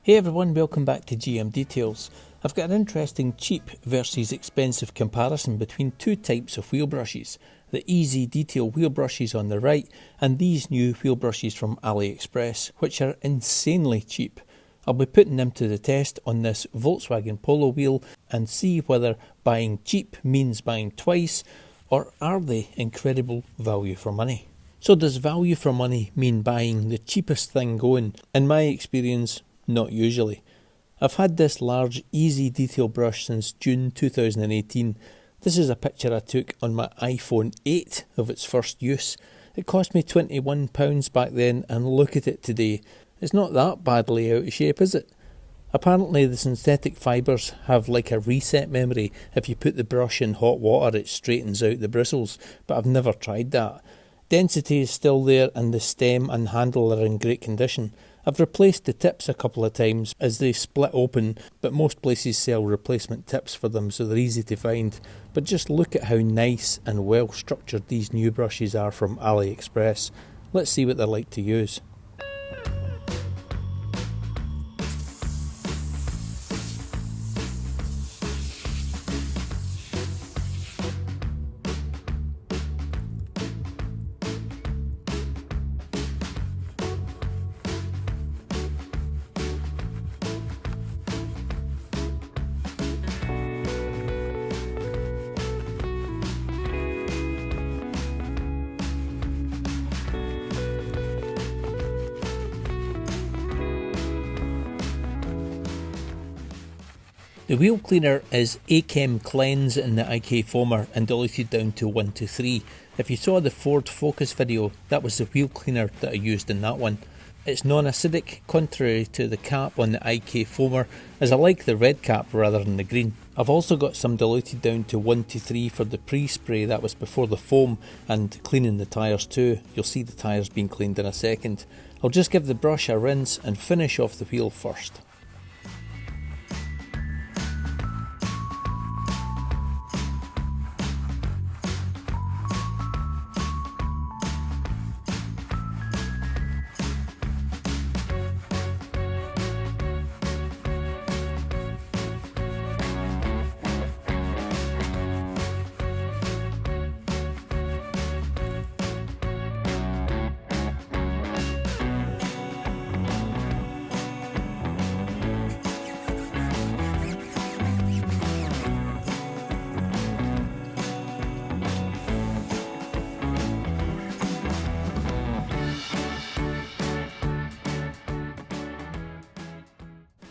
Hey everyone, welcome back to EZDetails. I've got an interesting cheap versus expensive comparison between two types of wheel brushes. The EZDetail wheel brushes on the right and these new wheel brushes from AliExpress, which are insanely cheap. I'll be putting them to the test on this Volkswagen Polo wheel and see whether buying cheap means buying twice, or are they incredible value for money. So does value for money mean buying the cheapest thing going? In my experience, not usually. I've had this large EZDetail brush since June 2018. This is a picture I took on my iPhone 8 of its first use. It cost me £21 back then, and look at it today. It's not that badly out of shape, is it? Apparently the synthetic fibres have like a reset memory. If you put the brush in hot water it straightens out the bristles, but I've never tried that. Density is still there and the stem and handle are in great condition. I've replaced the tips a couple of times as they split open, but most places sell replacement tips for them, so they're easy to find. But just look at how nice and well structured these new brushes are from AliExpress. Let's see what they're like to use. The wheel cleaner is A-Chem Cleanse in the IK foamer and diluted down to 1 to 3. If you saw the Ford Focus video, that was the wheel cleaner that I used in that one. It's non-acidic, contrary to the cap on the IK foamer, as I like the red cap rather than the green. I've also got some diluted down to 1 to 3 for the pre-spray, that was before the foam, and cleaning the tyres too. You'll see the tyres being cleaned in a second. I'll just give the brush a rinse and finish off the wheel first.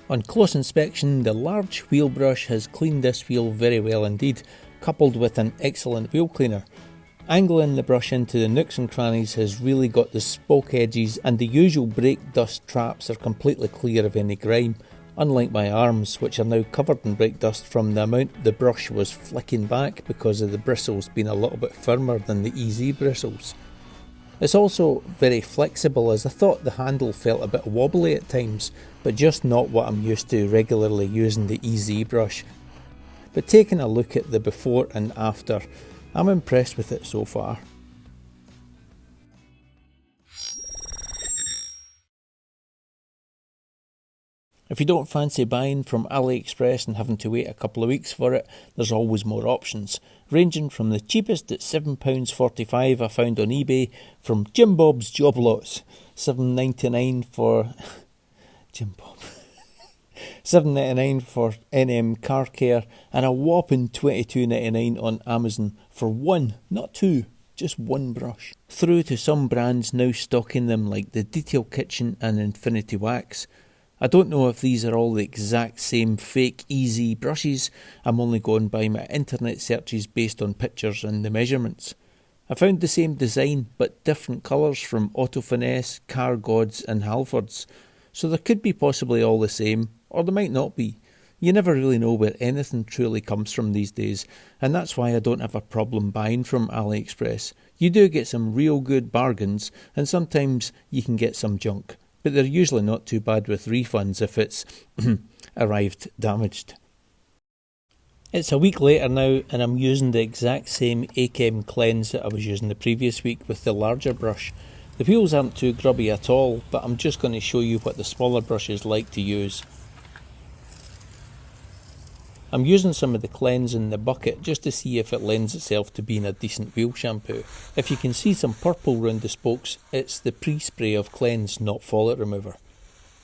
On close inspection, the large wheel brush has cleaned this wheel very well indeed, coupled with an excellent wheel cleaner. Angling the brush into the nooks and crannies has really got the spoke edges, and the usual brake dust traps are completely clear of any grime, unlike my arms, which are now covered in brake dust from the amount the brush was flicking back because of the bristles being a little bit firmer than the EZ bristles. It's also very flexible, as I thought the handle felt a bit wobbly at times, but just not what I'm used to regularly using the EZ brush. But taking a look at the before and after, I'm impressed with it so far. If you don't fancy buying from AliExpress and having to wait a couple of weeks for it, there's always more options, ranging from the cheapest at £7.45 I found on eBay from Jim Bob's Job Lots, $7.99 for Jim Bob, $7.99 for NM Car Care, and a whopping $22.99 on Amazon for one, not two, just one brush. Through to some brands now stocking them like the Detail Kitchen and Infinity Wax. I don't know if these are all the exact same fake EZ brushes. I'm only going by my internet searches based on pictures and the measurements. I found the same design but different colours from Auto Finesse, Car Gods and Halfords. So there could be possibly all the same, or there might not be. You never really know where anything truly comes from these days, and that's why I don't have a problem buying from AliExpress. You do get some real good bargains, and sometimes you can get some junk. But they're usually not too bad with refunds if it's arrived damaged. It's a week later now and I'm using the exact same A-Chem Cleanse that I was using the previous week with the larger brush. The wheels aren't too grubby at all, but I'm just going to show you what the smaller brushes like to use. I'm using some of the cleanse in the bucket just to see if it lends itself to being a decent wheel shampoo. If you can see some purple round the spokes, it's the pre-spray of cleanse, not follic remover.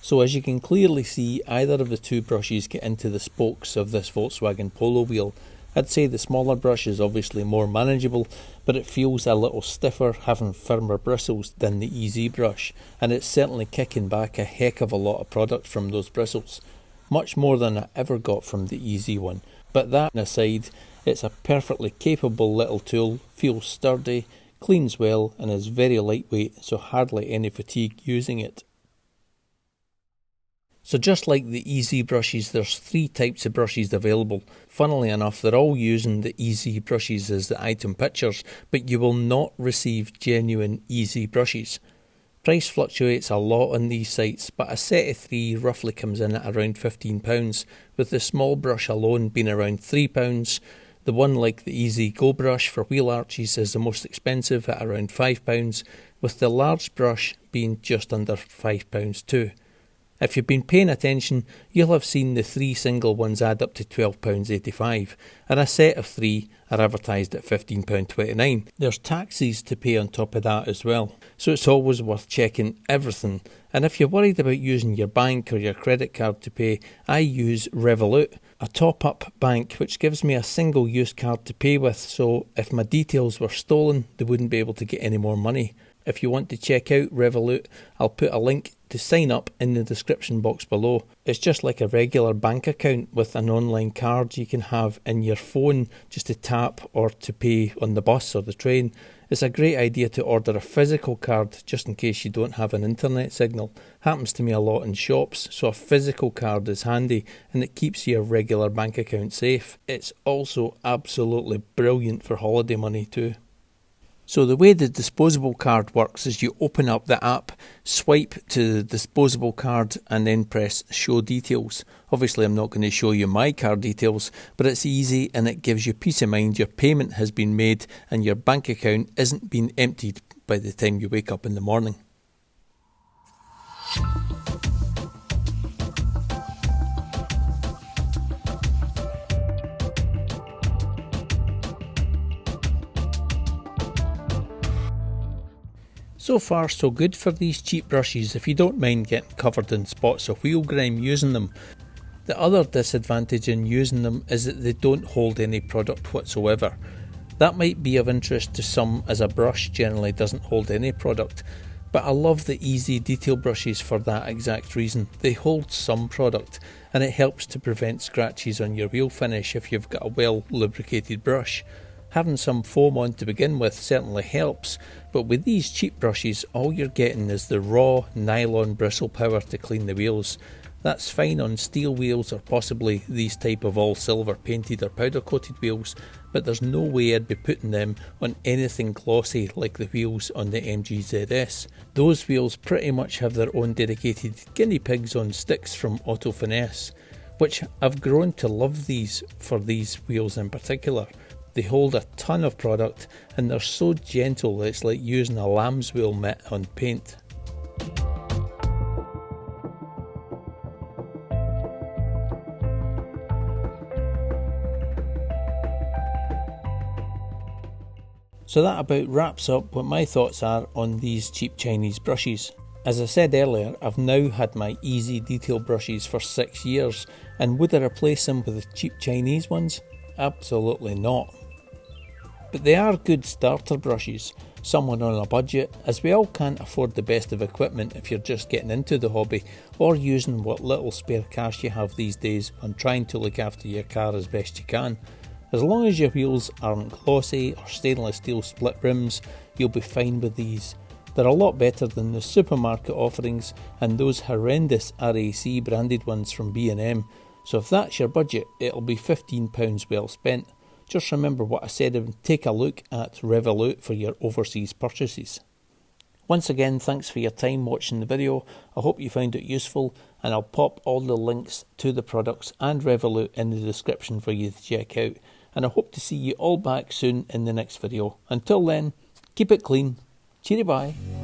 So as you can clearly see, either of the two brushes get into the spokes of this Volkswagen Polo wheel. I'd say the smaller brush is obviously more manageable, but it feels a little stiffer, having firmer bristles than the EZ brush, and it's certainly kicking back a heck of a lot of product from those bristles. Much more than I ever got from the EZ one. But that aside, it's a perfectly capable little tool, feels sturdy, cleans well, and is very lightweight, so hardly any fatigue using it. So just like the EZ brushes, there's 3 types of brushes available. Funnily enough, they're all using the EZ brushes as the item pictures, but you will not receive genuine EZ brushes. Price fluctuates a lot on these sites, but a set of 3 roughly comes in at around £15, with the small brush alone being around £3. The one like the EZ Go brush for wheel arches is the most expensive at around £5, with the large brush being just under £5 too. If you've been paying attention, you'll have seen the 3 single ones add up to £12.85, and a set of 3 are advertised at £15.29. There's taxes to pay on top of that as well, so it's always worth checking everything. And if you're worried about using your bank or your credit card to pay, I use Revolut, a top-up bank which gives me a single-use card to pay with, so if my details were stolen, they wouldn't be able to get any more money. If you want to check out Revolut, I'll put a link to sign up in the description box below. It's just like a regular bank account with an online card you can have in your phone just to tap or to pay on the bus or the train. It's a great idea to order a physical card just in case you don't have an internet signal. Happens to me a lot in shops, so a physical card is handy and it keeps your regular bank account safe. It's also absolutely brilliant for holiday money too. So the way the disposable card works is you open up the app, swipe to the disposable card and then press show details. Obviously I'm not going to show you my card details, but it's easy and it gives you peace of mind your payment has been made and your bank account isn't being emptied by the time you wake up in the morning. So far so good for these cheap brushes if you don't mind getting covered in spots of wheel grime using them. The other disadvantage in using them is that they don't hold any product whatsoever. That might be of interest to some as a brush generally doesn't hold any product, but I love the EZDetail brushes for that exact reason. They hold some product and it helps to prevent scratches on your wheel finish if you've got a well lubricated brush. Having some foam on to begin with certainly helps, but with these cheap brushes all you're getting is the raw nylon bristle power to clean the wheels. That's fine on steel wheels or possibly these type of all silver painted or powder coated wheels, but there's no way I'd be putting them on anything glossy like the wheels on the MG ZS. Those wheels pretty much have their own dedicated guinea pigs on sticks from Auto Finesse, which I've grown to love these for these wheels in particular. They hold a ton of product and they're so gentle that it's like using a lamb's wool mitt on paint. So that about wraps up what my thoughts are on these cheap Chinese brushes. As I said earlier, I've now had my EZDetail brushes for 6 years, and would I replace them with the cheap Chinese ones? Absolutely not. But they are good starter brushes, someone on a budget, as we all can't afford the best of equipment if you're just getting into the hobby or using what little spare cash you have these days on trying to look after your car as best you can. As long as your wheels aren't glossy or stainless steel split rims, you'll be fine with these. They're a lot better than the supermarket offerings and those horrendous RAC branded ones from B&M, so if that's your budget, it'll be £15 well spent. Just remember what I said and take a look at Revolut for your overseas purchases. Once again, thanks for your time watching the video. I hope you found it useful, and I'll pop all the links to the products and Revolut in the description for you to check out. And I hope to see you all back soon in the next video. Until then, keep it clean. Cheery bye.